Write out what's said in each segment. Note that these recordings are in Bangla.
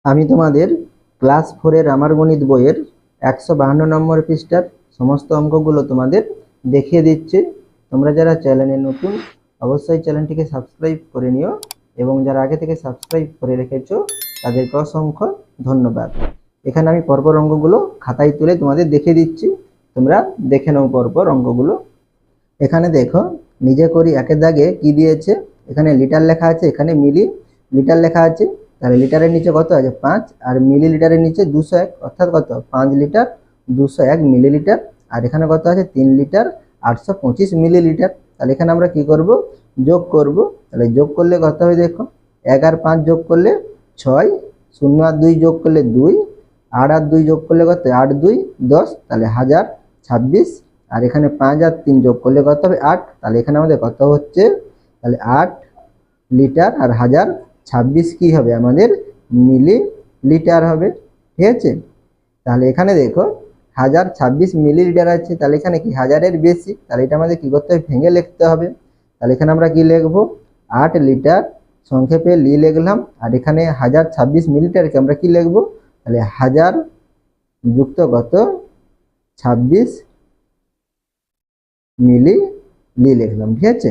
আমি তোমাদের ক্লাস 4-এর আমার গণিত বইয়ের 152 নম্বর পৃষ্ঠার সমস্ত অঙ্কগুলো তোমাদের দেখিয়ে দিচ্ছি। তোমরা যারা চ্যানেলে নতুন অবশ্যই চ্যানেলটিকে সাবস্ক্রাইব করে নিও এবং যারা আগে থেকে সাবস্ক্রাইব করে রেখেছো তাদেরকে অসংখ্য ধন্যবাদ। এখানে আমি পরপর অঙ্কগুলো খাতায় তুলে তোমাদের দেখিয়ে দিচ্ছি, তোমরা দেখে নাও পরপর অঙ্কগুলো। এখানে দেখো, নিজে করি একের দাগে কি দিয়েছে, এখানে লিটার লেখা আছে, এখানে মিলি লিটার লেখা আছে। তাহলে লিটারের নিচে কত আছে 5 আর মিলিলিটারের নিচে 201, অর্থাৎ কত 5 লিটার 201 মিলিলিটার। আর এখানে কত আছে 3 লিটার 825 মিলিলিটার। তাহলে এখানে আমরা কি করব, যোগ করব। তাহলে যোগ করলে কত হবে দেখো, 1 আর 5 যোগ করলে 6, 0 আর 2 যোগ করলে 2, 8 আর 2 যোগ করলে কত 8 2 10, তাহলে 1026। আর এখানে 5 আর 3 যোগ করলে কত হবে 8। তাহলে এখানে আমাদের কত হচ্ছে, তাহলে 8 লিটার আর 1026 কি হবে আমাদের মিলি লিটার হবে। ঠিক আছে, তাহলে এখানে দেখো 1026 মিলিলিটার আছে, তাহলে এখানে কি হাজারের বেশি, তাহলে এটা আমাদের কি করতে হবে, ভেঙে লিখতে হবে। তাহলে এখানে আমরা কি লিখবো, 8 লিটার সংক্ষেপে লি লিখলাম, আর এখানে 1026 মিলিলিটারকে আমরা কি লিখবো, তাহলে 1000 যুক্ত কত 26 মিলি লি লিখলাম। ঠিক আছে,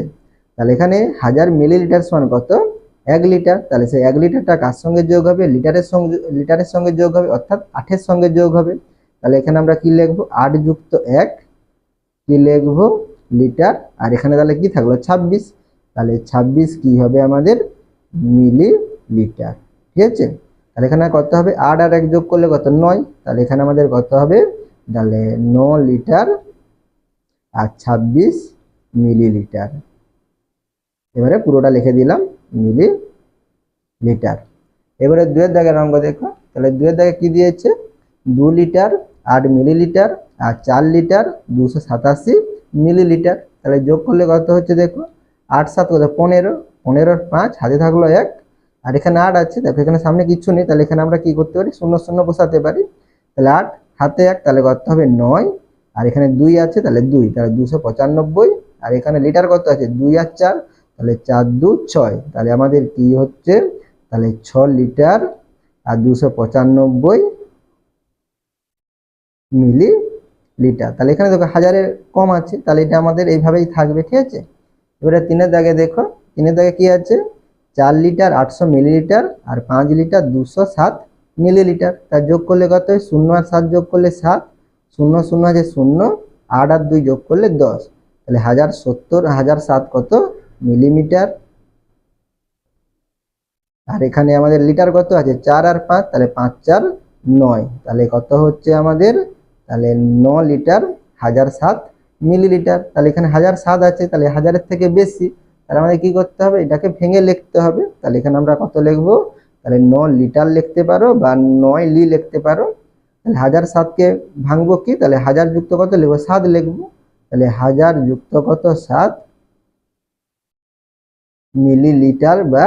তাহলে এখানে 1000 মিলিলিটার সমান কত 1 লিটার। তাহলে সেই 1 লিটারটা কার সঙ্গে যোগ হবে, লিটারের সঙ্গে যোগ হবে, অর্থাৎ 8-এর সঙ্গে যোগ হবে। তাহলে এখানে আমরা কি লিখবো, 8 যুক্ত 1 কি লিখবো লিটার, আর এখানে তাহলে কি থাকলো 26। তাহলে 26 কি হবে আমাদের মিলি লিটার। ঠিক আছে, তাহলে এখানে কত হবে 8 আর 1 যোগ করলে কত 9, তাহলে এখানে আমাদের কত হবে, তাহলে 9 লিটার আর 26 মিলিলিটার। এবারে পুরোটা লিখে দিলাম মিলি লিটার। এবারে 2 এর দাগের অঙ্ক দেখো, তাহলে 2 এর দাগে কি দিয়েছে, 2 লিটার 8 মিলিলিটার আর 4 লিটার 287 মিলিলিটার। তাহলে যোগ করলে কত হচ্ছে দেখো, 8 7 কত 15, 15 আর 5 হাতে থাকলো 1, আর এখানে 8 আছে, দেখো এখানে সামনে কিছু নেই, তাহলে এখানে আমরা কি করতে পারি, 0 0 বসাতে পারি। তাহলে 8 হাতে 1, তাহলে কত হবে 9, আর এখানে 2 আছে, তাহলে 2, তাহলে 295। আর এখানে লিটার কত আছে 2 আর 4, তাহলে 4 2 6, তাহলে আমাদের কি হচ্ছে, তাহলে 6 লিটার আর 295 মিলি লিটার। তাহলে এখানে দেখো হাজারের কম আছে, তাহলে এটা আমাদের এইভাবেই থাকবে। ঠিক আছে, এবারে 3 এর দাগে দেখো, 3 এর দাগে কি আছে, 4 লিটার 800 মিলিলিটার আর 5 লিটার 207 মিলিলিটার। তার যোগ করলে কত হয়, 0 আর 7 যোগ করলে 7, 0 0 আছে 0, 8 আর 2 যোগ করলে 10, তাহলে 1070 1007 কত মিলিমিটার। আর এখানে আমাদের লিটার কত আছে 4 আর 5, তাহলে 5 4 9, তাহলে কত হচ্ছে আমাদের, তাহলে 9 লিটার 1007 মিলিলিটার। তাহলে এখানে 1007 আছে, তাহলে হাজারের থেকে বেশি, তাহলে আমাদের কি করতে হবে, এটাকে ভেঙে লিখতে হবে। তাহলে এখানে আমরা কত লিখবো, তাহলে 9 লিটার লিখতে পারো বা 9 লি লিখতে পারো। তাহলে 1007কে ভাঙবো কি, তাহলে 1000 যুক্ত কত লিখবো 7 লিখবো, তাহলে 1000 যুক্ত কত 7 মিলিলিটার বা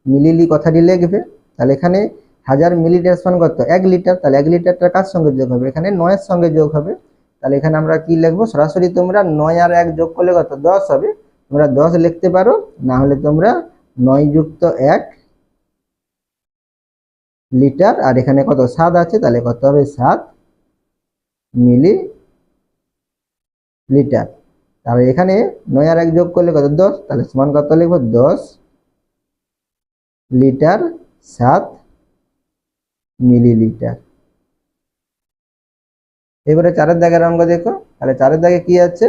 মিলিলি কথাটি লিখবে। তাহলে এখানে 1000 মিলিলিটার সমান কত 1 লিটার, তাহলে 1 লিটারটা কার সঙ্গে যোগ হবে, এখানে 9 এর সঙ্গে যোগ হবে। তাহলে এখানে আমরা কি লিখবো, সরাসরি তোমরা 9 আর 1 যোগ করলে কত 10 হবে, তোমরা 10 লিখতে পারো, না হলে তোমরা 9 যুক্ত 1 লিটার, আর এখানে কত 7 আছে, তাহলে কত হবে 7 মিলি লিটার। তাহলে এখানে 9 আর 1 যোগ করলে কত 10, তাহলে সমান কত লিখবো 10 লিটার 7 মিলিলিটার। এবারে 4 এর দাগের অঙ্ক দেখো, তাহলে 4 এর দাগে কি আছে,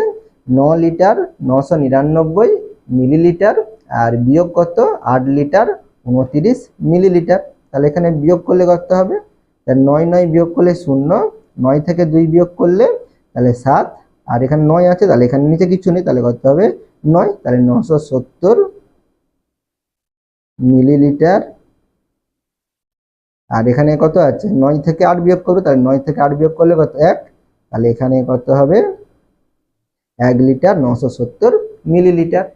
9 লিটার 999 মিলিলিটার আর বিয়োগ কত 8 লিটার 29 মিলিলিটার। তাহলে এখানে বিয়োগ করলে কত হবে, তাহলে 9 9 বিয়োগ করলে 0, 9 থেকে 2 বিয়োগ করলে তাহলে 7, আর এখানে 9 আছে, তাহলে এখানে নিচে কিছু নেই, তাহলে কত হবে 9, তাহলে 970 মিলিলিটার। আর এখানে কত আছে 9 থেকে 8 বিয়োগ করবো, তাহলে 9 থেকে 8 বিয়োগ করলে কত 1, তাহলে এখানে কত হবে 1 লিটার 970 মিলিলিটার।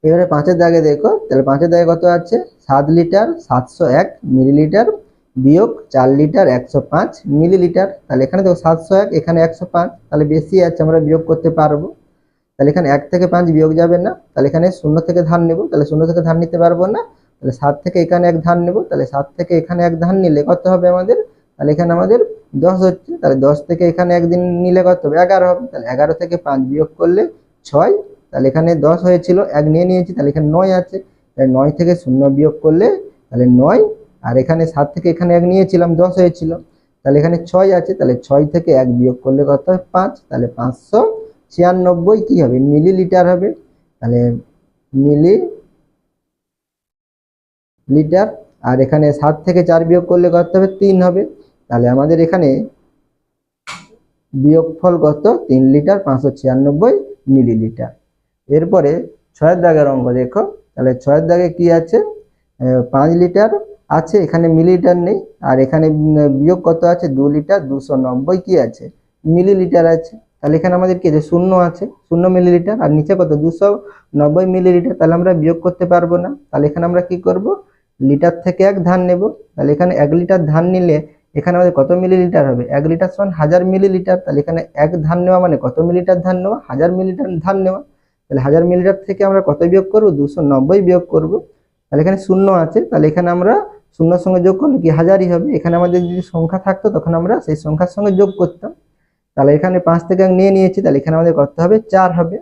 এবারে 5 এর দাগে দেখো, তাহলে 5 এর দাগে কত আছে 7 লিটার 701 মিলিলিটার বিয়োগ 4 লিটার 105 মিলিলিটার। তাহলে এখানে দেখো 701, এখানে 105, তাহলে বেশি আছে, আমরা বিয়োগ করতে পারবো। তাহলে এখানে 1 থেকে 5 বিয়োগ যাবে না, তাহলে এখানে 0 থেকে ধার নেব, তাহলে 0 থেকে ধার নিতে পারবো না, তাহলে 7 থেকে এখানে এক ধান নেব, তাহলে 7 থেকে এখানে এক ধান নিলে কত হবে আমাদের, তাহলে এখানে আমাদের 10 হচ্ছে, তাহলে 10 থেকে এখানে একদিন নিলে কত হবে 11 হবে, তাহলে 11 থেকে 5 বিয়োগ করলে 6, তাহলে এখানে 10 হয়েছিল, এক নিয়ে নিয়েছি, তাহলে এখানে 9 আছে, তাহলে 9 থেকে 0 বিয়োগ করলে তাহলে 9, আর এখানে 7 থেকে এখানে এক নিয়েছিলাম 10 হয়েছিল, তাহলে এখানে 6 আছে, তাহলে 6 থেকে 1 বিয়োগ করলে কত হবে 5, তাহলে 596 কি হবে মিলিলিটার হবে, তাহলে মিলিলিটার। আর এখানে 7 থেকে 4 বিয়োগ করলে কত হবে 3 হবে, তাহলে আমাদের এখানে বিয়োগফল কত 3 লিটার 596 মিলিলিটার। এরপরে 6 দাগের অঙ্ক দেখো, তাহলে 6 দাগে কি আছে 5 লিটার আছে, এখানে মিলিলিটার নেই, আর এখানে বিয়োগ কত আছে 2 লিটার 290 কি আছে মিলিলিটার আছে, তাহলে এখানে আমাদের কি আছে 0 আছে 0 মিলিলিটার, আর নিচে কত 290 মিলিলিটার, তাহলে আমরা বিয়োগ করতে পারবো না, তাহলে এখানে আমরা কি করব লিটার থেকে এক ধান নেব, তাহলে এখানে 1 লিটার ধান নিলে এখানে আমাদের কত মিলিলিটার হবে 1 লিটার সমান 1000 মিলিলিটার, তাহলে এখানে এক ধান নেওয়া মানে কত মিলিলিটার ধান নেওয়া 1000 মিলিলিটার ধান নেওয়া, তাহলে 1000 মিলিলিটার থেকে আমরা কত বিয়োগ করব 290 বিয়োগ করব, তাহলে এখানে 0 আছে, তাহলে এখানে আমরা শূন্যর সঙ্গে যোগ করলে কি 1000ই হবে, এখানে আমাদের যদি সংখ্যা থাকতো তখন আমরা সেই সংখ্যার সঙ্গে যোগ করতাম, তাহলে এখানে 5 থেকে নিয়ে নিয়েছি, তাহলে এখানে আমাদের কত হবে 4 হবে,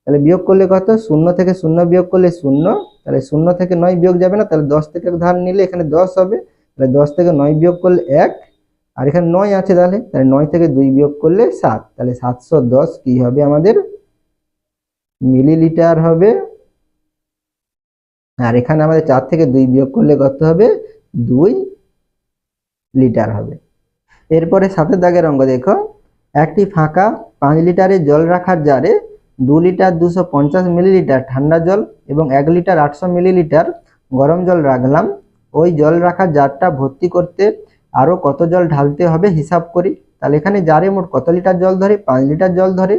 তাহলে বিয়োগ করলে কত 0 থেকে 0 বিয়োগ করলে 0, তাহলে 0 থেকে 9 বিয়োগ যাবে না, তাহলে 10 থেকে ধান নিলে এখানে 10 হবে, তাহলে 10 থেকে 9 বিয়োগ করলে 1, আর এখানে 9 আছে, তাহলে 9 থেকে 2 বিয়োগ করলে 7, তাহলে 710 কি হবে আমাদের মিলিলিটার হবে, আর এখানে আমাদের 4 থেকে 2 বিয়োগ করলে কত হবে 2 লিটার হবে। এরপরে 7 দাগের অঙ্ক দেখো, একটি ফাঁকা 5 লিটারের জল রাখার জারে 2 লিটার 250 মিলিলিটার ঠান্ডা জল এবং 1 লিটার 800 মিলিলিটার গরম জল রাখলাম, ওই জল রাখার জারটা ভর্তি করতে আরো কত জল ঢালতে হবে হিসাব করি, তাহলে এখানে জারে মোট কত লিটার জল ধরে 5 লিটার জল ধরে,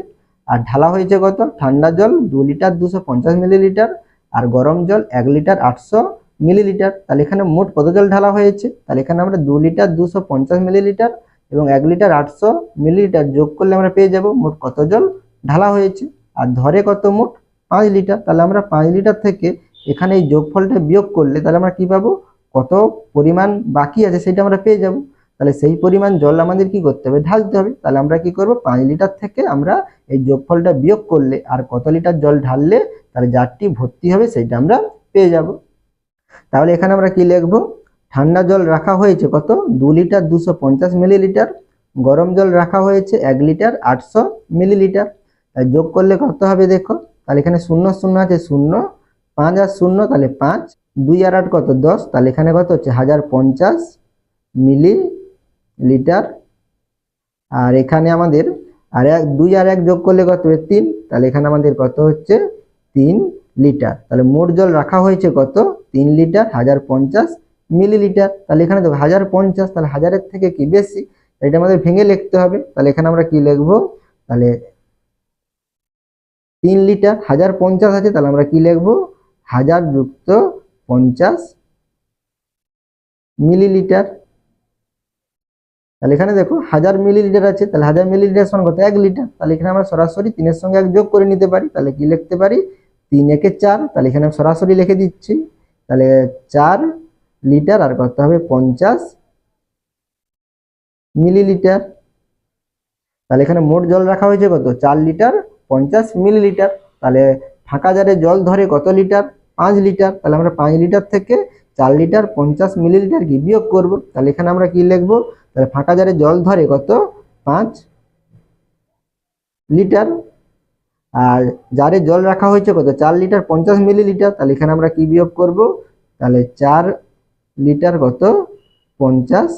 আর ঢালা হয়েছে কত ঠান্ডা জল 2 লিটার 250 মিলিলিটার আর গরম জল 1 লিটার 800 মিলিলিটার, তাহলে এখানে মোট কত জল ঢালা হয়েছে, তাহলে এখানে আমরা 2 লিটার 250 মিলিলিটার এবং 1 লিটার 800 মিলিলিটার যোগ করলে আমরা পেয়ে যাব মোট কত জল ঢালা হয়েছে, আর ধরে কত মোট 5 লিটার, তাহলে আমরা 5 লিটার থেকে এখানে এই যোগফলটা বিয়োগ করলে তাহলে আমরা কি পাবো কত পরিমাণ বাকি আছে সেটা আমরা পেয়ে যাব, তাহলে সেই পরিমাণ জল আমাদের কি করতে হবে ঢালতে হবে, তাহলে আমরা কি করব 5 লিটার থেকে আমরা এই যোগফলটা বিয়োগ করলে আর কত লিটার জল ঢাললে তাহলে জারটি ভর্তি হবে সেটা আমরা পেয়ে যাব। তাহলে এখানে আমরা কি লিখব ঠান্ডা জল রাখা হয়েছে কত 2 লিটার 250 মিলিলিটার, গরম জল রাখা হয়েছে 1 লিটার 800 মিলিলিটার, তাই যোগ করলে কত হবে দেখো, তাহলে এখানে 0 0 আছে 0, 5 আর 0 তাহলে 5, 2 আর 8 কত 10, তাহলে এখানে কত হচ্ছে 1050 মিলিলিটার, আর এখানে আমাদের আর 2 আর 1 যোগ করলে কত হবে 3, তাহলে এখানে আমাদের কত হচ্ছে 3 লিটার, তাহলে মোট জল রাখা হয়েছে কত 3 লিটার 1050 মিলিলিটার, তাহলে এখানে দেখো 1050, তাহলে 1000-এর থেকে কি বেশি, এটা আমাদের ভেঙে লিখতে হবে, তাহলে এখানে আমরা কি লিখবো তাহলে 3 লিটার 1050 আছে, তাহলে আমরা কি লিখবো 1000 যুক্ত 50 মিলিলিটার, তাহলে এখানে দেখো 1000 মিলিলিটার আছে, তাহলে 1000 মিলিলিটার সমান কত 1 লিটার, তাহলে এখানে আমরা সরাসরি 3 এর সঙ্গে 1 যোগ করে নিতে পারি, তাহলে কি লিখতে পারি 3 একে 4, তাহলে এখানে সরাসরি লিখে দিচ্ছি, তাহলে 4 লিটার আর কত হবে 50 মিলিলিটার, তাহলে এখানে মোট জল রাখা হয়েছে কত 4 লিটার 50 মিলিলিটার, তাহলে ফাঁকা জারে জল ধরে কত লিটার 5 লিটার, তাহলে আমরা 5 লিটার থেকে 4 লিটার 50 মিলিলিটার কি বিয়োগ করব, তাহলে এখানে আমরা কি লিখবো তাহলে ফাঁকা জারে জল ধরে কত 5 লিটার, আর জারে জল রাখা হয়েছে কত 4 লিটার 50 মিলিলিটার, তাহলে এখানে আমরা কি বিয়োগ করব তাহলে 4 লিটার কত 50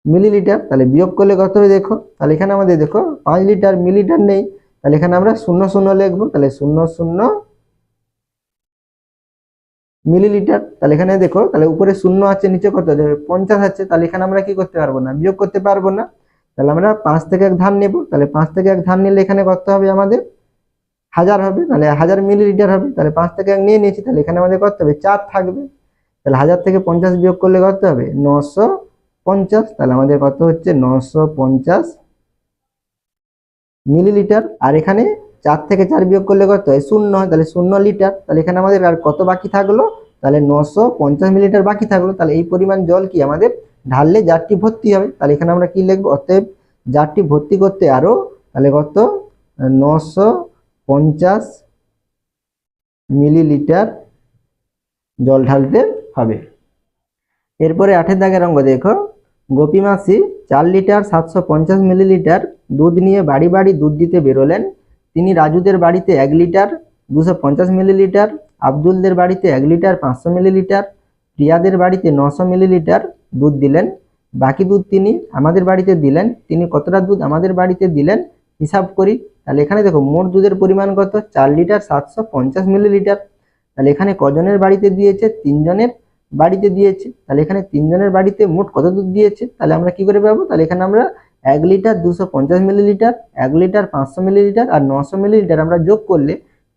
মিলিলিটার, তাহলে বিয়োগ করলে কত হবে দেখো, তাহলে এখানে আমাদের দেখো 5 লিটার মিলিলিটার নেই, তাহলে এখানে আমরা 0 0 লিখবো, তাহলে 0 0 মিলিলিটার, তাহলে এখানে দেখো তাহলে উপরে 0 আছে নিচে কত 50 আছে, তাহলে এখানে আমরা কি করতে পারবো না বিয়োগ করতে পারবো না, তাহলে আমরা 5 থেকে 1 ধান নেব, তাহলে 5 থেকে 1 ধান নিলে এখানে কত হবে আমাদের 1000 হবে, তাহলে 1000 মিলিলিটার হবে, তাহলে 5 থেকে 1 নিয়ে নিয়েছি, তাহলে এখানে আমাদের কত হবে 4 থাকবে, তাহলে 1000 থেকে 50 বিয়োগ করলে কত হবে 950, তাহলে আমাদের কত হচ্ছে 950 মিলিলিটার, আর এখানে 4 থেকে 4 বিয়োগ করলে কত হয়? 0 হয়, তাহলে 0 লিটার। তাহলে এখানে আমাদের আর কত বাকি থাকলো? তাহলে 950 মিলিলিটার বাকি থাকলো। তাহলে এই পরিমাণ জল কি আমাদের ঢাললে জারটি ভর্তি হবে। তাহলে এখানে আমরা কি লিখবো? অতএব জারটি ভর্তি করতে আরো তাহলে কত 950 মিলিলিটার জল ঢালতে হবে। এরপরে 8 দাগের অঙ্ক দেখো, গোপী মাসি 4 লিটার 750 মিলিলিটার দুধ নিয়ে বাড়ি বাড়ি দুধ দিতে বেরোলেন। তিনি রাজুদের বাড়িতে 1 লিটার 250 মিলিলিটার, আব্দুলদের বাড়িতে 1 লিটার 500 মিলিলিটার, প্রিয়াদের বাড়িতে 900 মিলিলিটার দুধ দিলেন। বাকি দুধ তিনি আমাদের বাড়িতে দিলেন। তিনি কতটা দুধ আমাদের বাড়িতে দিলেন হিসাব করি। তাহলে এখানে দেখো মোট দুধের পরিমাণ কত? 4 লিটার 750 মিলিলিটার। তাহলে এখানে কজনের বাড়িতে দিয়েছে? 3 জনের বাড়িতে দিয়েছে। তাহলে এখানে 3 জনের বাড়িতে মোট কত দুধ দিয়েছে? তাহলে আমরা কি করে পাবো? তাহলে এখানে আমরা 1 লিটার 250 মিলিলিটার, 1 লিটার 500 মিলিলিটার আর 900 মিলিলিটার আমরা যোগ করলে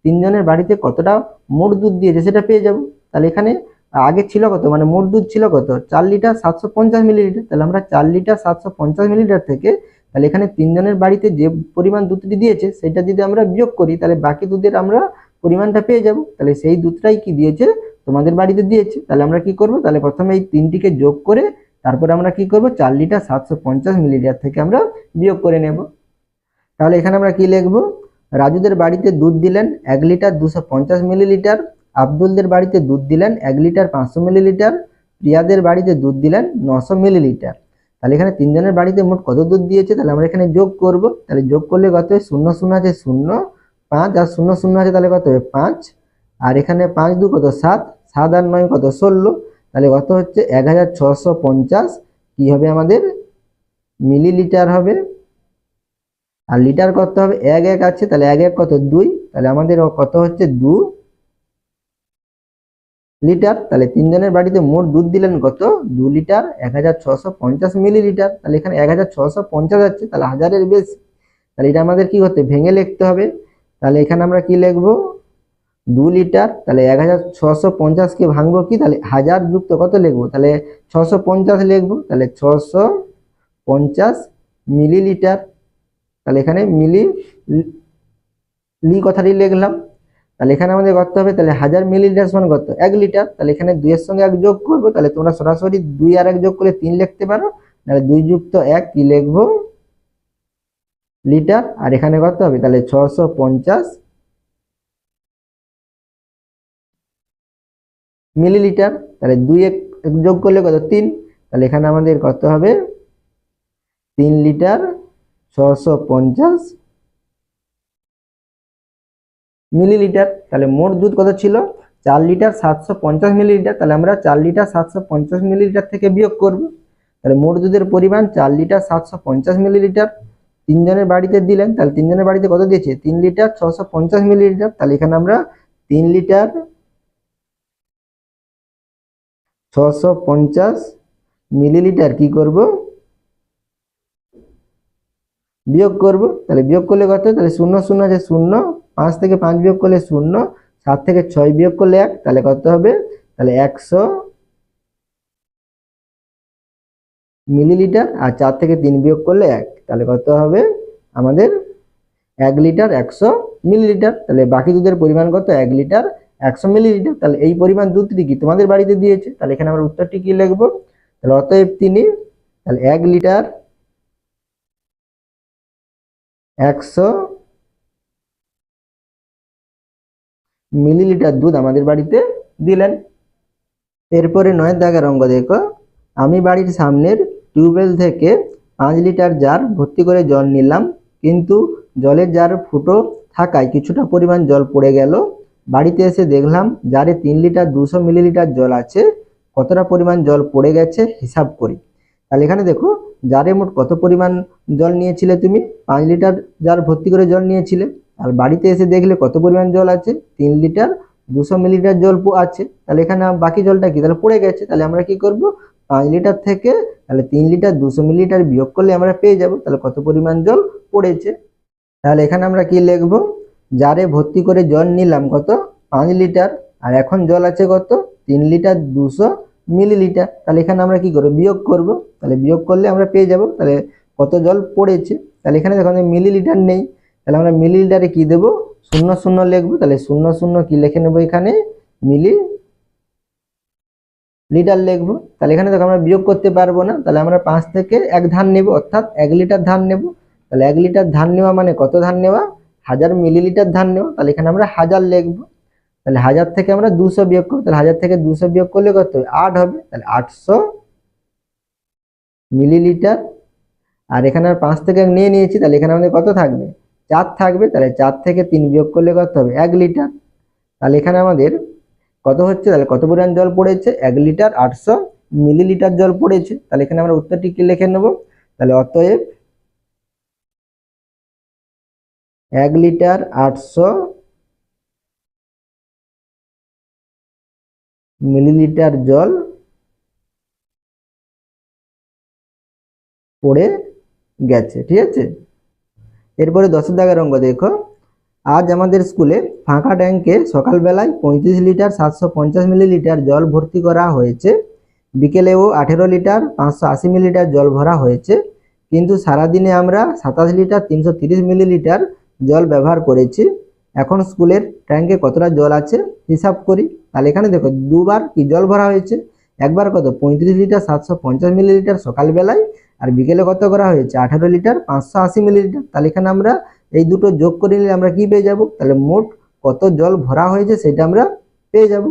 3 জনের বাড়িতে কতটা মোট দুধ দিয়েছে সেটা পেয়ে যাব। তাহলে এখানে আগে ছিল কত, মানে মোট দুধ ছিল কত? 4 লিটার 750 মিলিলিটার। তাহলে আমরা 4 লিটার 750 মিলিলিটার থেকে তাহলে এখানে 3 জনের বাড়িতে যে পরিমাণ দুধটি দিয়েছে সেটা যদি আমরা বিয়োগ করি তাহলে বাকি দুধের আমরা পরিমাণটা পেয়ে যাব। তাহলে সেই দুধটাই কি দিয়েছে? তোমাদের বাড়িতে দিয়েছে। তাহলে আমরা কি করব? তাহলে প্রথমে এই তিনটিকে যোগ করে তারপর আমরা কি করব? 4 লিটার 750 মিলিলিটার থেকে আমরা বিয়োগ করে নেব। তাহলে এখানে আমরা কি লিখব? রাজুদের বাড়িতে দুধ দিলেন 1 লিটার 250 মিলিলিটার, আব্দুলদের বাড়িতে দুধ দিলেন 1 লিটার 500 মিলিলিটার, প্রিয়াদের বাড়িতে দুধ দিলেন 900 মিলিলিটার। তাহলে এখানে 3 জনের বাড়িতে মোট কত দুধ দিয়েছে? তাহলে আমরা এখানে যোগ করব। তাহলে যোগ করলে কত হয়? 0 0 আছে 0, 5 আর 0 0 আছে তাহলে কত হবে? 5। আর এখানে 5 2 কত? 7, 7 আর 9 কত? 16। তাহলে কত হচ্ছে? 1650 কি হবে আমাদের? মিলিলিটার হবে। আর লিটার কত হবে? 1 1 আছে, তাহলে 1 1 কত? 2। তাহলে আমাদের কত হচ্ছে? 2 লিটার। তাহলে 3 জনের বাড়িতে মোট দুধ দিলেন কত? 2 লিটার 1650 মিলিলিটার। তাহলে এখানে 1650 আছে, তাহলে হাজারের বেশি। তাহলে এটা আমাদের কি করতে? ভেঙে লিখতে হবে। তাহলে এখানে আমরা কি লিখবো? 2 লিটার, তাহলে 1650 কে ভাঙবো কি? তাহলে হাজার যুক্ত কত লিখবো? তাহলে 650 লিখবো। তাহলে 650 মিলিলিটার। তাহলে এখানে লি কথাটি লিখলাম। তাহলে এখানে আমাদের করতে হবে তাহলে 1000 মিলিলিটার সমান কত? 1 লিটার। তাহলে এখানে 2 এর সঙ্গে 1 যোগ করবো। তাহলে তোমরা সরাসরি 2 আর 1 যোগ করলে 3 লিখতে পারো। তাহলে 2 যুক্ত 1 কি লিখবো? লিটার। আর এখানে কত হবে? তাহলে 650 মিলিলিটার। তাহলে 2 1 যোগ করলে কত? 3। তাহলে এখানে আমাদের কত হবে? 3 লিটার 650 মিলিলিটার। তাহলে মোট দুধ কত ছিল? 4 লিটার 750 মিলিলিটার। তাহলে আমরা 4 লিটার 750 মিলিলিটার থেকে বিয়োগ করব। তাহলে মোট দুধের পরিমাণ 4 লিটার 750 মিলিলিটার। 3 জনের বাড়িতে দিলেন, তাহলে 3 জনের বাড়িতে কত দিয়েছে? 3 লিটার 650 মিলিলিটার। তাহলে এখানে আমরা 3 লিটার 650 মিলিলিটার কি করব? বিয়োগ করব। তাহলে বিয়োগ করলে কত? তাহলে 0 0 আছে 0, 5 থেকে 5 বিয়োগ করলে 0, 7 থেকে 6 বিয়োগ করলে 1, তাহলে কত হবে? তাহলে 100 মিলিলিটার। আর 4 থেকে 3 বিয়োগ করলে 1, তাহলে কত হবে আমাদের? 1 লিটার 100 মিলিলিটার। তাহলে বাকি দুধের পরিমাণ কত? 1 লিটার 100 মিলিলিটার। তাহলে এই পরিমাণ দুধটি কি তোমাদের বাড়িতে দিয়েছে। তাহলে এখানে আমরা উত্তরটি কি লিখবো? তাহলে অতএব তিনি, তাহলে 1 লিটার 100 মিলিলিটার দুধ আমাদের বাড়িতে দিলেন। এরপরে 9 দাগের অঙ্ক দেখো, আমি বাড়ির সামনের টিউবওয়েল থেকে 5 লিটার জার ভর্তি করে জল নিলাম, কিন্তু জলের জার ফুটো থাকায় কিছুটা পরিমাণ জল পড়ে গেল। বাড়িতে এসে দেখলাম জারে 3 লিটার 200 মিলিলিটার জল আছে, কতটা পরিমাণ জল পড়ে গেছে হিসাব করি। তাহলে এখানে দেখো জারে মোট কত পরিমাণ জল নিয়েছিলে তুমি? 5 লিটার জার ভর্তি করে জল নিয়েছিলে। আর বাড়িতে এসে দেখলে কত পরিমাণ জল আছে? 3 লিটার 200 মিলিলিটার জল আছে। তাহলে এখানে বাকি জলটা কি? তাহলে পড়ে গেছে। তাহলে আমরা কি করব? 5 লিটার থেকে তাহলে 3 লিটার 200 মিলিলিটার বিয়োগ করলে আমরা পেয়ে যাব তাহলে কত পরিমাণ জল পড়েছে। তাহলে এখানে আমরা কি লিখব? জারে ভর্তি করে জল নিলাম কত? 5 লিটার। আর এখন জল আছে কত? 3 লিটার 200 মিলিলিটার। তাহলে এখানে আমরা কি করব? বিয়োগ করব। তাহলে বিয়োগ করলে আমরা পেয়ে যাব তাহলে কত জল পড়েছে। তাহলে এখানে দেখো মিলিলিটার নেই, তাহলে আমরা মিলিলিটারে কি দেবো, 0 লিখবো। তাহলে 0 কি লিখে নেবো, এখানে মিলি লিটার লিখবো। তাহলে এখানে দেখো আমরা বিয়োগ করতে পারবো না, তাহলে আমরা 5 থেকে 1 ধান নেব, অর্থাৎ 1 লিটার ধান নেব। তাহলে 1 লিটার ধান নেওয়া মানে কত ধান নেওয়া, 1000 মিলিলিটার ধান নেওয়া। তাহলে এখানে আমরা 1000 লিখবো। তাহলে 1000 থেকে আমরা 200 বিয়োগ করবো, তাহলে 1000 থেকে 200 বিয়োগ করলে কত 8 হবে। তাহলে 800 মিলিলিটার। আর এখানে 5 থেকে 1 নিয়ে নিয়েছি, তাহলে এখানে আমাদের কত থাকবে, 4 থাকবে। তাহলে 4 থেকে 3 বিয়োগ করলে কত হবে, 1 লিটার। তাহলে এখানে আমাদের কত হচ্ছে, তাহলে কত পরিমাণ জল পড়েছে, 1 লিটার 800 মিলিলিটার জল পড়েছে। তাহলে এখানে আমরা উত্তরটি কি লিখে নেব, তাহলে অতএব 1 লিটার 800 মিলিলিটার জল পড়ে গেছে। ঠিক আছে, এরপরে 10 দাগের অঙ্ক দেখো। আজ আমাদের স্কুলে ফাঁকা ট্যাঙ্কে সকালবেলায় 35 লিটার 750 মিলিলিটার জল ভর্তি করা হয়েছে, বিকেলেও 18 লিটার 580 মিলিলিটার জল ভরা হয়েছে, কিন্তু সারাদিনে আমরা 27 লিটার 330 মিলিলিটার জল ব্যবহার করেছি। এখন স্কুলের ট্যাঙ্কে কতটা জল আছে হিসাব করি। তাহলে এখানে দেখো দুবার কি জল ভরা হয়েছে, একবার কত 35 লিটার 750 মিলিলিটার সকালবেলায়, আর বিকেলে কত করা হয়েছে 18 লিটার 580 মিলিলিটার। তাহলে এখানে আমরা এই দুটো যোগ করে নিলে আমরা কি পেয়ে যাব, তাহলে মোট কত জল ভরা হয়েছে সেটা আমরা পেয়ে যাব।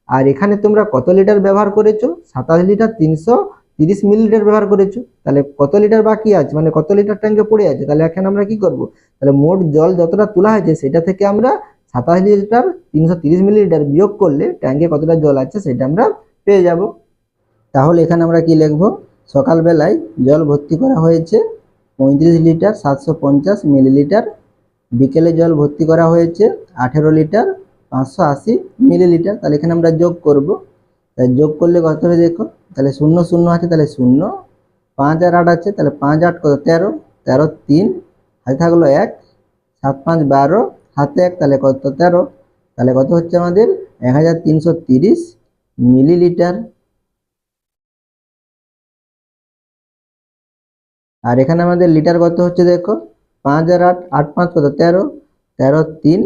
আর এখানে তোমরা কত লিটার ব্যবহার করেছো, 27 লিটার 330 মিলিলিটার ব্যবহার করেছো। তাহলে কত লিটার বাকি আছে, মানে কত লিটার ট্যাঙ্কে পড়ে আছে। তাহলে এখানে আমরা কি করব, তাহলে মোট জল যতটা তোলা হয়েছে সেটা থেকে আমরা 27 লিটার 330 মিলিলিটার বিয়োগ করলে ট্যাঙ্কে কতটা জল আছে সেটা আমরা পেয়ে যাব। তাহলে এখানে আমরা কি লিখব, সকালবেলায় জল ভর্তি করা হয়েছে 35 লিটার 750 মিলিলিটার, বিকেলে জল ভর্তি করা হয়েছে 18 লিটার 580 মিলিলিটার। তাহলে এখানে আমরা যোগ করব, তাহলে যোগ করলে কত হবে দেখো, তাহলে 0 0 আছে, তাহলে 0, 5 আর 8 আছে, তাহলে 5 8 কত 13, 13 3 হাতে থাকলো 1, 7 5 12 হাতে 1, তাহলে কত 13। তাহলে কত হচ্ছে আমাদের 1330 মিলিলিটার। আর এখানে আমাদের লিটার কত হচ্ছে দেখো, 5 আর 8, 8 5 কত 13, 13 3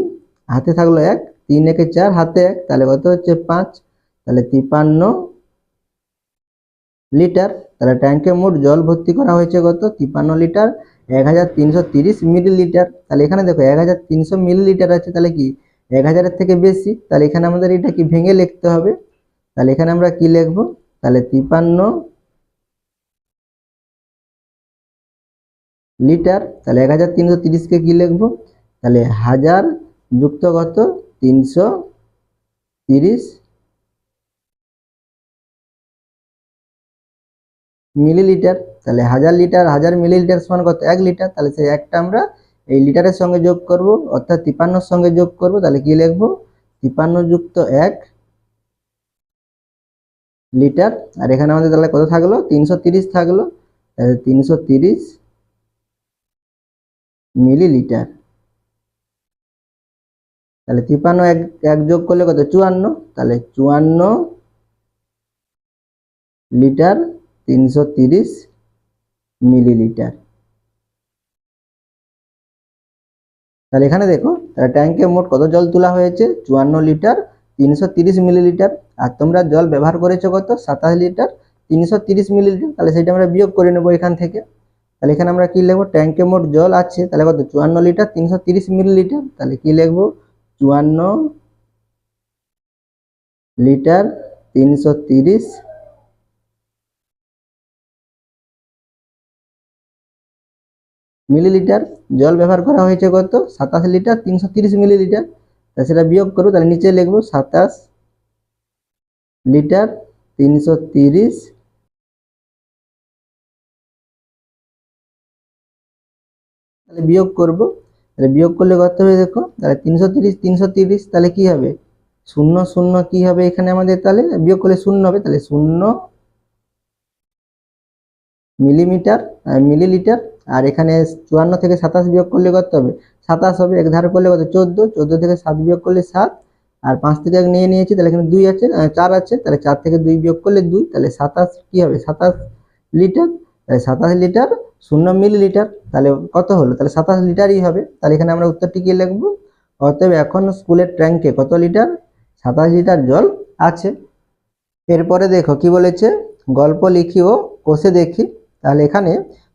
হাতে থাকলো 1, 3 1 4 হাতে 1, তাহলে কত হচ্ছে 5, তাহলে 53 লিটার। তাহলে ট্যাঙ্কে মোট জল ভর্তি করা হয়েছে কত, 53 লিটার 1330 মিলিলিটার। তাহলে এখানে দেখো 1300 মিলিলিটার আছে, তাহলে কি 1000 এর থেকে বেশি। তাহলে এখানে আমাদের এটা কি ভেঙে লিখতে হবে। তাহলে এখানে আমরা কি লিখবো, তাহলে 53 লিটার, তাহলে 1330 কে কি লিখবো, তাহলে 1000 যুক্ত কত 330 মিলিলিটার। তাহলে 1000 লিটার 1000 মিলিলিটার সমান কত 1 লিটার। তাহলে সেই একটা আমরা এই লিটারের সঙ্গে যোগ করব, অর্থাৎ 53 সঙ্গে যোগ করব। তাহলে কি লিখবো, 53 যুক্ত 1 লিটার। আর এখানে আমাদের তাহলে কত থাকলো 330 থাকলো, তাহলে 330 মিলিলিটার। তাহলে 53 এক যোগ করলে কত 54, তাহলে 54 লিটার 330 মিলিলিটার। তাহলে এখানে দেখো, তাহলে ট্যাঙ্কে মোট কত জল তোলা হয়েছে 54 লিটার 330 মিলিলিটার, আর তোমরা জল ব্যবহার করেছো কত 27 লিটার 330 মিলিলিটার। তাহলে সেটা আমরা বিয়োগ করে নেবো এখান থেকে। তাহলে এখানে আমরা কি লিখবো, ট্যাঙ্কে মোট জল আছে তাহলে কত 54 লিটার 330 মিলিলিটার। তাহলে কি লিখবো, 54 লিটার 330 মিলিলিটার। জল ব্যবহার করা হয়েছে কত 27 লিটার 330 মিলিলিটার। তাহলে সেটা বিয়োগ করবো, তাহলে নিচে লিখবো 27 লিটার 330, তাহলে বিয়োগ করব। তাহলে বিয়োগ করলে কত হবে দেখো, তাহলে 330 330, তাহলে কি হবে 0 0 কি হবে এখানে আমাদের, তাহলে বিয়োগ করলে 0 হবে, তাহলে 0 মিলিমিটার মিলিলিটার। আর এখানে 54 থেকে 27 বিয়োগ করলে কত হবে 27 হবে, এক ধার করলে কত 14, 14 থেকে 7 বিয়োগ করলে 7, আর 5 থেকে 1 নিয়ে নিয়েছি, তাহলে এখানে 2 আছে 4 আছে, তাহলে 4 থেকে 2 বিয়োগ করলে 2, তাহলে 27 কি হবে 27 লিটার। তাহলে 27 লিটার 0 মিলিলিটার, তাহলে কত হলো? তাহলে 27 লিটারই হবে। তাহলে এখানে আমরা উত্তরটি কি লিখব? অতএব এখন স্কুলের ট্যাঙ্কে কত লিটার? 27 লিটার জল আছে। এরপরে দেখো কি বলেছে, গল্প লিখি ও কষে দেখি। তাহলে এখানে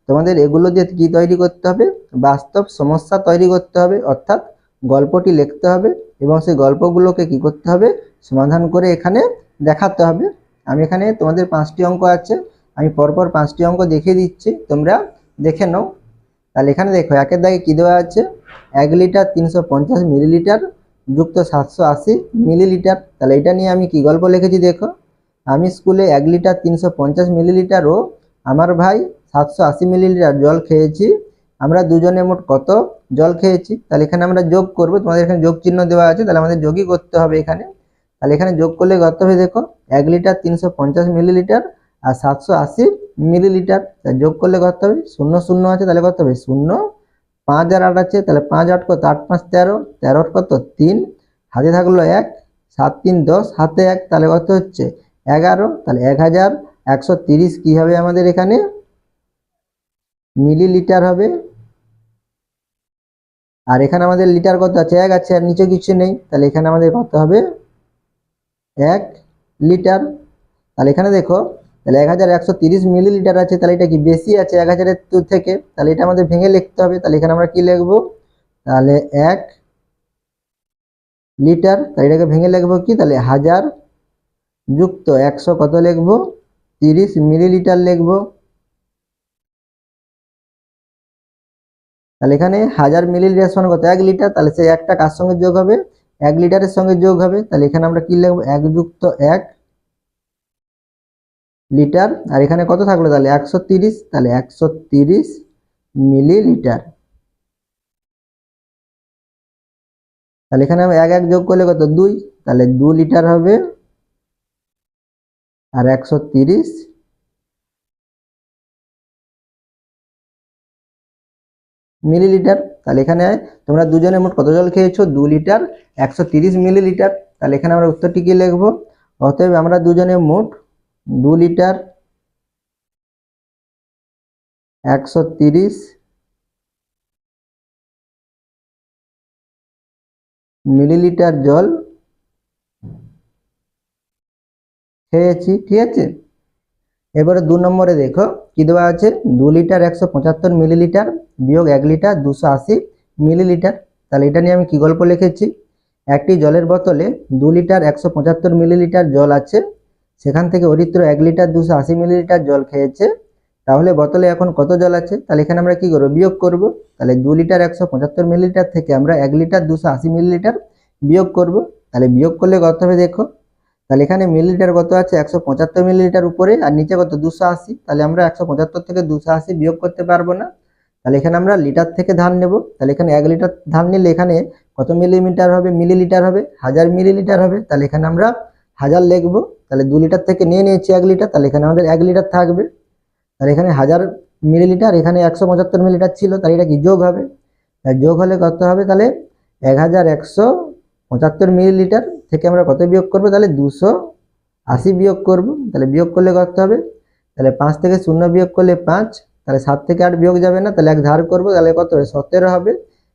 তোমাদের এগুলো দিয়ে কি তৈরি করতে হবে? বাস্তব সমস্যা তৈরি করতে হবে, অর্থাৎ গল্পটি লিখতে হবে এবং সেই গল্পগুলোকে কি করতে হবে? সমাধান করে এখানে দেখাতে হবে। আমি এখানে তোমাদের 5টি অঙ্ক আছে, আমি পরপর 5টি অঙ্ক দেখিয়ে দিচ্ছি, তোমরা দেখে নাও। তাহলে এখানে দেখো একের দাগে কি দেওয়া আছে? 1 লিটার 350 মিলিলিটার যুক্ত 780 মিলিলিটার। তাহলে এটা নিয়ে আমি কি গল্প লিখেছি দেখো। আমি স্কুলে 1 লিটার 350 মিলিলিটার ও আমার ভাই 780 মিলিলিটার জল খেয়েছি। আমরা দুজনে মোট কত জল খেয়েছি? তাহলে এখানে আমরা যোগ করব, তোমাদের এখানে যোগ চিহ্ন দেওয়া আছে, তাহলে আমাদের যোগই করতে হবে এখানে। তাহলে এখানে যোগ করলে কত হবে দেখো, 1 লিটার 350 মিলিলিটার আর 780 মিলিলিটার। যোগ করলে কত হবে? 0 0 আছে, তাহলে কত হবে? 0। 5 আর 8 আছে, তাহলে 5 8 কত? 8 5 13, 13 কত? 3, হাতে থাকলো 1, 7 3 10, হাতে 1, তাহলে কত হচ্ছে? 11। তাহলে 1130 কি হবে আমাদের এখানে? মিলিলিটার হবে। আর এখানে আমাদের লিটার কত আছে? 1 আছে, আর নিচে কিছু নেই, তাহলে এখানে আমাদের কত হবে? 1 লিটার। তাহলে এখানে দেখো, তাহলে 1130 মিলিলিটার আছে, তাহলে এটা কি বেশি আছে 1000 এর থেকে? তাহলে এটা আমাদের ভেঙে লিখতে হবে। তাহলে এখানে আমরা কি লিখবো? তাহলে 1 লিটার, তাহলে এটাকে ভেঙে লিখবো কি? তাহলে 1000 যুক্ত 100 কত লিখবো? 30 মিলিলিটার লিখবো। তাহলে এখানে 1000 মিলিলিটার সমান কত? 1 লিটার। তাহলে সেই একটা কার সঙ্গে যোগ হবে? 1 লিটারের সঙ্গে যোগ হবে। তাহলে এখানে আমরা কি লিখবো? 1 যুক্ত 1 লিটার। আর এখানে কত থাকলো? তাহলে 130, তাহলে 130 মিলিলিটার। তাহলে এখানে আমি 1 1 যোগ করলে কত? 2, তাহলে 2 লিটার হবে। আর 130 মিলিলিটার। তাহলে এখানে তোমরা দুজনে মোট কত জল খেয়েছো? 2 লিটার 130 মিলিলিটার। তাহলে এখানে আমরা উত্তরটি কি লিখবো? অতএব আমরা দুজনে মোট 2 লিটার 130 মিলিলিটার জল খেয়েছি। ঠিক আছে, এবারে 2 নম্বরে দেখো কি দেওয়া আছে? 2 লিটার 175 মিলিলিটার বিয়োগ 1 লিটার 280 মিলিলিটার। তাহলে এটা নিয়ে আমি কি গল্প লিখেছি? একটি জলের বোতলে 2 লিটার 175 মিলিলিটার জল আছে, সেখান থেকে অরিত্র 1 লিটার 280 মিলিলিটার জল খেয়েছে। তাহলে বোতলে এখন কত জল আছে? তাহলে এখানে আমরা কি করব? বিয়োগ করব। তাহলে 2 লিটার 175 মিলিলিটার থেকে আমরা 1 লিটার 280 মিলিলিটার বিয়োগ করব। তাহলে বিয়োগ করলে কত হবে দেখো। তাহলে এখানে মিলিলিটার কত আছে? 175 মিলিলিটার উপরে, আর নিচে কত? 280। তাহলে আমরা 175 থেকে 280 বিয়োগ করতে পারবো না। তাহলে এখানে আমরা লিটার থেকে ধান নেব। তাহলে এখানে 1 লিটার ধান নিলে এখানে কত মিলিমিটার হবে? মিলিলিটার হবে, 1000 মিলিলিটার হবে। তাহলে এখানে আমরা 1000 লিখবো। তাহলে 2 লিটার থেকে নিয়ে নিয়েছি 1 লিটার, তাহলে এখানে আমাদের 1 লিটার থাকবে। তাহলে এখানে 1000 মিলিলিটার, এখানে 175 মিলিলিটার ছিল, তাহলে এটা কি যোগ হবে? যোগ হলে কত হবে? তাহলে 1175 মিলিলিটার থেকে আমরা কত বিয়োগ করব? তাহলে 280 বিয়োগ করব। তাহলে বিয়োগ করলে কত হবে? তাহলে 5 থেকে 0 বিয়োগ করলে 5, তাহলে 7 থেকে 8 বিয়োগ যাবে না, তাহলে 1 ধার করব, তাহলে কত হবে? 17 হবে।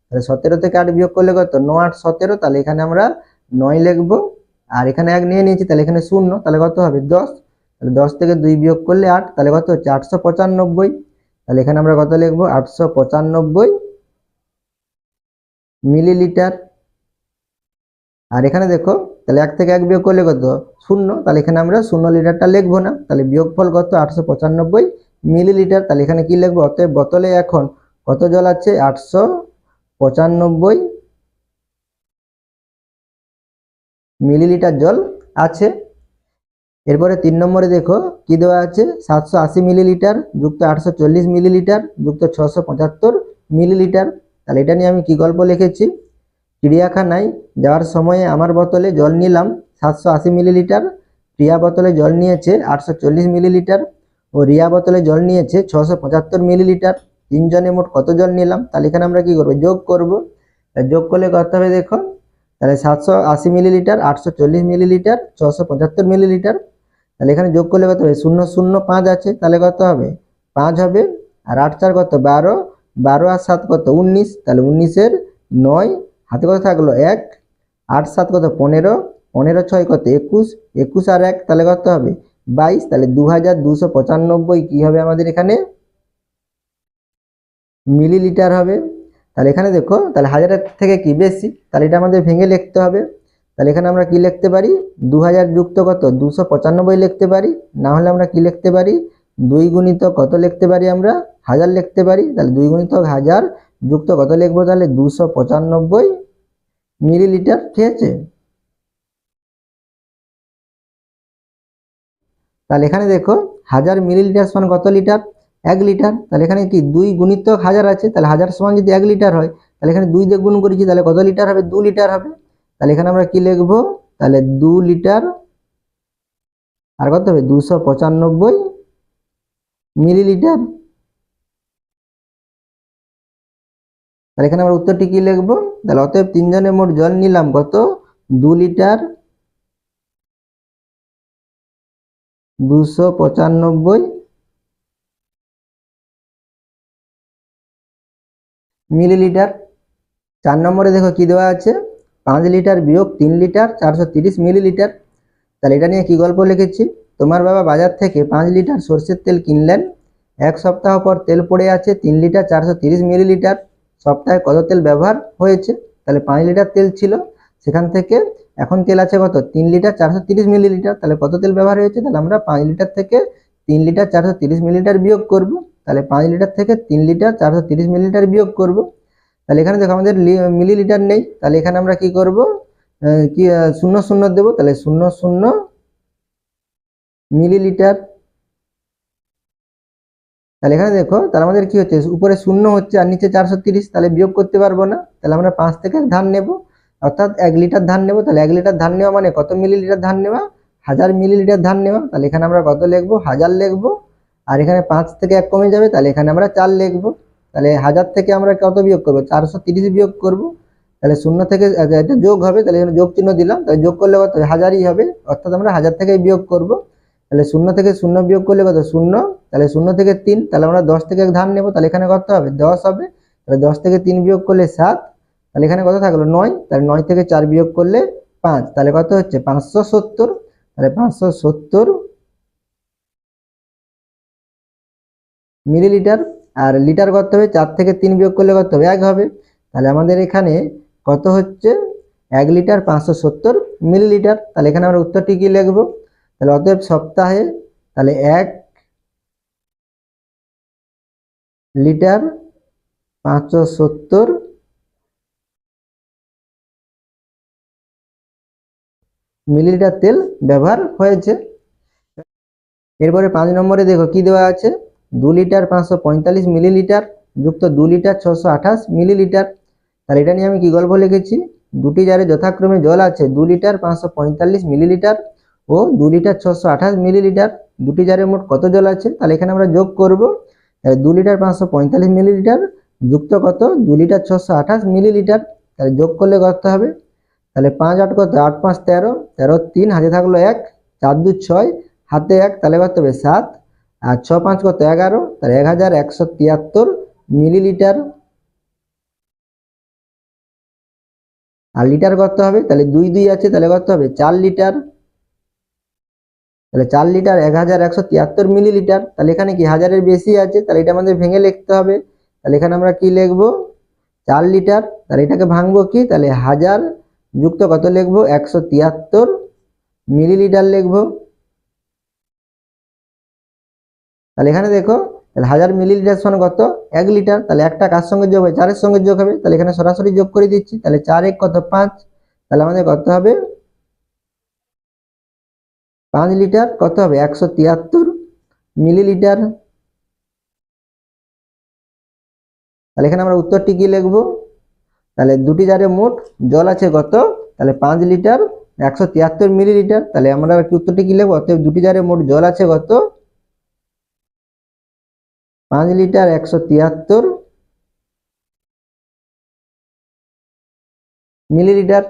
তাহলে 17 থেকে 8 বিয়োগ করলে কত? 9 8 17, তাহলে এখানে আমরা 9 লিখব। আর এখানে 1 নিয়ে নিয়েছি, তাহলে এখানে 0, তাহলে কত হবে? 10। তাহলে 10 থেকে 2 বিয়োগ করলে 8, তাহলে কত হচ্ছে? 895। তাহলে এখানে আমরা কত লিখব? 895 মিলিলিটার। আর এখানে দেখো, তাহলে 1 থেকে 1 বিয়োগ করলে কত? 0, তাহলে এখানে আমরা 0 লিটারটা লিখবো না। তাহলে বিয়োগফল কত? 895 মিলিলিটার। তাহলে এখানে কি লিখবো? অতএব বোতলে এখন কত জল আছে? 895 মিলিলিটার জল আছে। এরপরে 3 নম্বরে দেখো কি দেওয়া আছে? 780 মিলিলিটার যুক্ত 840 মিলিলিটার যুক্ত 675 মিলিলিটার। তাহলে এটা নিয়ে আমি কি গল্প লিখেছি? চিড়িয়াখানায় যাওয়ার সময়ে আমার বোতলে জল নিলাম 780 মিলিলিটার, প্রিয়া বোতলে জল নিয়েছে 840 মিলিলিটার ও রিয়া বোতলে জল নিয়েছে 675 মিলিলিটার। তিনজনে মোট কত জল নিলাম? তাহলে এখানে আমরা কি করব? যোগ করব। যোগ করলে কত হবে দেখো, তাহলে 780 মিলিলিটার 840 মিলিলিটার 675 মিলিলিটার। তাহলে এখানে যোগ করলে কত হবে? 0 0 5 আছে, তাহলে কত হবে? 5 হবে। আর 8 4 কত 12, 12 আর 7 কত 19, তাহলে 19-এর 9, হাতে কত থাকলো 1, 8 7 কত 15, 15 6 কত 21, 21 আর 1 তাহলে কত হবে 22, তাহলে 2295 কি হবে আমাদের এখানে মিলিলিটার হবে। তাহলে এখানে দেখো, তাহলে হাজারের থেকে কি বেশি, তাহলে এটা আমাদের ভেঙে লিখতে হবে। তাহলে এখানে আমরা কি লিখতে পারি 2000 যুক্ত কত 295 লিখতে পারি, না হলে আমরা কি লিখতে পারি 2 গুণিত কত লিখতে পারি আমরা 1000 লিখতে পারি। তাহলে 2 গুণিত 1000 যুক্ত কত লিখবো তাহলে 295 মিলিলিটার, ঠিক আছে। তাহলে এখানে দেখো 1000 মিলিলিটার সমান কত লিটার 1 লিটার। তাহলে এখানে কি 2 গুণিত 1000 আছে, তাহলে 1000 সমান যদি 1 লিটার হয় তাহলে এখানে 2 দিয়ে গুণ করেছি, তাহলে কত লিটার হবে 2 লিটার হবে। তাহলে এখানে আমরা কি লিখবো তাহলে 2 লিটার আর কত হবে 295 মিলিলিটার। তাহলে এখানে আমরা উত্তরটি কি লিখবো, তাহলে অতএব তিনজনের মোট জল নিলাম কত 2 লিটার 295 মিলিলিটার। 4 নম্বরে দেখো কি দেওয়া আছে 5 লিটার বিয়োগ 3 লিটার 430 মিলিলিটার। তাহলে এটা নিয়ে কি গল্প লিখেছি, তোমার বাবা বাজার থেকে 5 লিটার সরষের তেল কিনলেন, এক সপ্তাহ পর তেল পড়ে আছে 3 লিটার 430 মিলিলিটার, সপ্তাহে কত তেল ব্যবহার হয়েছে। তাহলে 5 লিটার তেল ছিল, সেখান থেকে এখন তেল আছে কত 3 লিটার 430 মিলিলিটার, তাহলে কত তেল ব্যবহার হয়েছে, তাহলে আমরা 5 লিটার থেকে 3 লিটার 430 মিলিলিটার বিয়োগ করব। তাহলে 5 লিটার থেকে 3 লিটার 430 মিলিলিটার বিয়োগ করব। তাহলে এখানে দেখো আমাদের মিলিলিটার নেই, তাহলে এখানে আমরা কি করব কি শূন্য শূন্য দেবো, তাহলে 0 0 মিলিলিটার। তাহলে এখানে দেখো তাহলে আমাদের কি হচ্ছে উপরে 0 হচ্ছে আর নিচে 430, তাহলে বিয়োগ করতে পারবো না। তাহলে আমরা 5 থেকে ধান নেব, অর্থাৎ 1 লিটার ধান নেব। তাহলে 1 লিটার ধান নেওয়া মানে কত মিলিলিটার ধান নেওয়া 1000 মিলিলিটার ধান নেওয়া। তাহলে এখানে আমরা কত লিখবো 1000 লিখবো, আর এখানে 5 থেকে 1 কমে যাবে, তাহলে এখানে আমরা 4 লিখবো। তাহলে 1000 থেকে আমরা কত বিয়োগ করবো 430 বিয়োগ করব। তাহলে 0 থেকে এটা যোগ হবে, তাহলে এখানে যোগ চিহ্ন দিলাম, তাহলে যোগ করলে কত 1000ই হবে, অর্থাৎ আমরা 1000 থেকে বিয়োগ করব। তাহলে 0 থেকে 0 বিয়োগ করলে কত 0, তাহলে 0 থেকে 3, তাহলে আমরা 10 থেকে ধান নেব, তাহলে এখানে কত হবে 10 হবে। তাহলে 10 থেকে 3 বিয়োগ করলে 7, তাহলে এখানে কত থাকলো 9, তাহলে 9 থেকে 4 বিয়োগ করলে 5, তাহলে কত হচ্ছে 570। তাহলে 570 মিলিলিটার। আর লিটার কত হবে 4 থেকে 3 বিয়োগ করলে কত হবে 1 হবে। তাহলে আমাদের এখানে কত হচ্ছে 1 লিটার 570 মিলিলিটার। তাহলে এখানে আমরা উত্তরটি কি লিখবো, তাহলে অতএব সপ্তাহে তাহলে 1 লিটার 570 মিলিলিটার তেল ব্যবহার হয়েছে। এরপরে 5 নম্বরে দেখো কি দেওয়া আছে 2 লিটার 545 মিলিলিটার যুক্ত 2 লিটার 628 মিলিলিটার। তাহলে এটা নিয়ে আমি কি গল্প লিখেছি, দুটি জারে যথাক্রমে জল আছে 2 লিটার 545 মিলিলিটার ও 2 লিটার 628 মিলিলিটার। দুটি জারে মোট কত জল আছে, তাহলে এখানে আমরা যোগ করব। 2 লিটার 545 মিলিলিটার যুক্ত কত 2 লিটার 628 মিলিলিটার, তাহলে যোগ করলে কত হবে, তাহলে 5 8 কত 8 5 13, 13 3 হাতে থাকলো 1, 4 2 6 হাতে 1, তাহলে কত হবে 7, আর 6 5 কত 11, তাহলে 1173 মিলিলিটার। আর লিটার কত হবে, তাহলে 2 2 আছে, তাহলে কত হবে 4 লিটার। তাহলে 4 লিটার 1173 মিলিলিটার। তাহলে এখানে কি হাজারের বেশি আছে, তাহলে এটা আমাদের ভেঙে লিখতে হবে। তাহলে এখানে আমরা কি লিখবো 4 লিটার, তাহলে এটাকে ভাঙবো কি, তাহলে 1000 যুক্ত কত লিখবো 173 মিলিলিটার লিখবো। তাহলে এখানে দেখো তাহলে 1000 মিলিলিটার সমান কত 1 লিটার। তাহলে একটা কার সঙ্গে যোগ হবে 4 এর সঙ্গে যোগ হবে, তাহলে এখানে সরাসরি যোগ করে দিচ্ছি। তাহলে 4 1 কত 5, তাহলে আমাদের কত হবে 5 লিটার কত হবে 173 মিলিলিটার। তাহলে এখানে আমরা উত্তরটি কি লিখবো, তাহলে দুটি জারে মোট জল আছে কত, তাহলে 5 লিটার 173 মিলিলিটার। তাহলে আমরা উত্তরটি কি লিখবো, অতএব দুটি জারে মোট জল আছে কত 5 লিটার 173 মিলিলিটার।